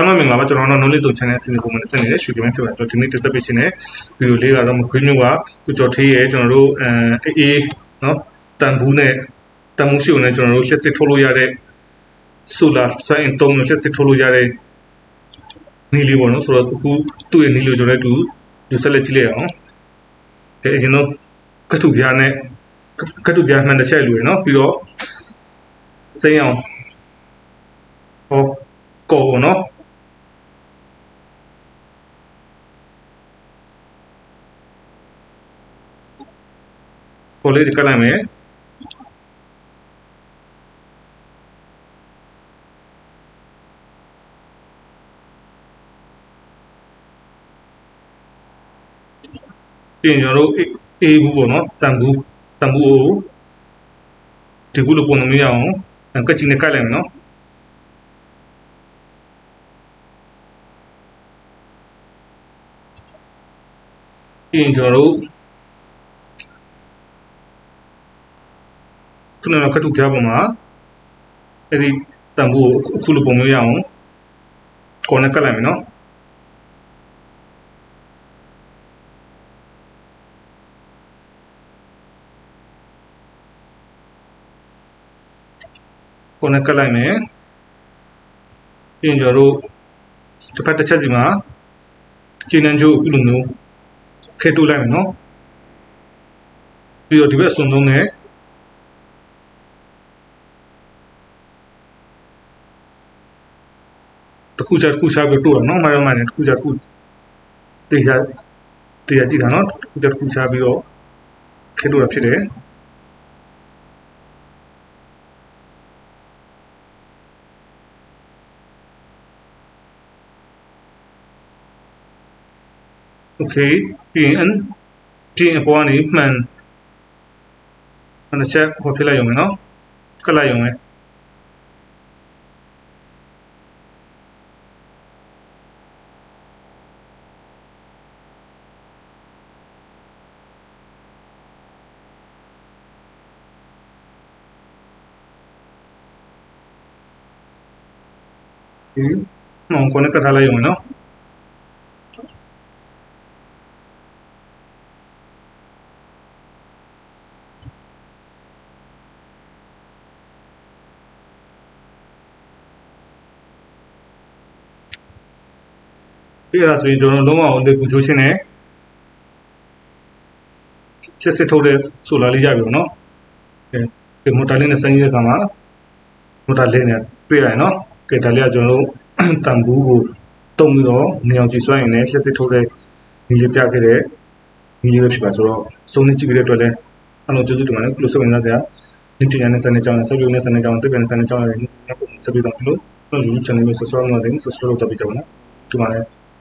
မင်္ဂလာပါကျွန်တော်တို့ knowledge zone channel အစီအစဉ်ပုံမှန်ဆက်နေတဲ့ရွှေကမန်းဖြစ်ပါတယ်ကျွန်တော်ဒီနေ့တက်ဆက်ပေးခြင်းနဲ့ဗီဒီယိုလေးကတော့မခွေးမျိုးကကိုကျော်ထေးရဲ့ကျွန်တော်တို့အေးနော်တန်ဘူးနဲ့တန်မှုရှိုံနဲ့ကျွန်တော်တို့လက်စစ်ထုတ်လို့ရတဲ့ solar sign တုံးနဲ့လက်စစ်ထုတ်လို့ရတဲ့နီလေးပေါ့နော်ဆိုတော့အခုသူ့ရဲ့နီလေးကိုကျွန်တော်တို့ဒီဆက်လက်ကြည့်လိုက်အောင်ဒါအရင်တော့ကတုပြားနဲ့ကတုပြားမှန်တစ်ချက်လူရယ်နော်ပြီးတော့စိမ်းအောင်ဟောကောနော်ကိုလေးကလိုက်မယ်ပြင်ကျွန်တော်တို့အေးဘူးပေါ့နော်တန်ဘူးကိုဒီကူလိုပုံမရအောင်ကချင်နဲ့ကလိုက်မယ်နော်ပြင်ကျွန်တော်တို့ခုနကကတုပြပုံမှာအဲ့ဒီတန်ဘူးကိုအခုလိုပုံမျိုးရအောင်ကိုနဲ့ကတ်လိုက်မယ်နော်ကိုနဲ့ကတ်လိုက်မယ်ပြီးရင်ကျွန်တော်တို့တစ်ဖက်တစ်ချက်စီမှာကျင်းနှံချိုးအခုလိုမျိုးခဲတူလိုက်မယ်နော်ပြီးတော့ဒီဘက်အစွန်သုံးနဲ့တခုချာပြီးတော့နော်မှန်တယ်တခုချာတေချာကြည့်တာနော်တခုချာပြီးတော့ခဲတူတာဖြစ်တယ်โอเคပြီးရင်အပေါ်ကနေမှန်ချက်ဟောဖြစ်လိုက်ရုံပဲเนาะကတ်လိုက်ရုံပဲဒီမောင်ကိုနဲ့ကတ်ထားလိုက်ရုံပဲเนาะဒီအရာဆိုရင်ကျွန်တော်လုံးဝလေကူချိုးရှင်းနဲ့ချက်စစ်ထုတ်တဲ့ဆိုလာလေးရပြီပေါ့နော်ဒီမိုတာလေးနဲ့စမ်းရတဲ့ခါမှာမိုတာလေးနဲ့တွေ့ရတယ်နော်ကဲဒါလေးကကျွန်တော်တို့တန်ဘူးကိုတုံပြီးတော့နေအောင်ကြည့်စွမ်းရင်လည်းချက်စစ်ထုတ်တဲ့ဒီလေးပြခဲ့တဲ့ဒီလေးပဲဖြစ်ပါဆိုတော့စုံနေကြည့်ကြတဲ့အတွက်လည်းအလုံးကျေးဇူးတင်ပါတယ်ကုလို့စုံနေတာကဒီတင်ရတဲ့စမ်းနေကြောင်းဆက်ပြီးနေစမ်းနေကြောင်းတက်ပြန်စမ်းနေကြောင်းလည်းဆက်ပြီးတော့လို့ YouTube channel ကို subscribe လုပ်တယ် subscribe လုပ်တော့ပြကြပါနော်ဒီမှာလည်း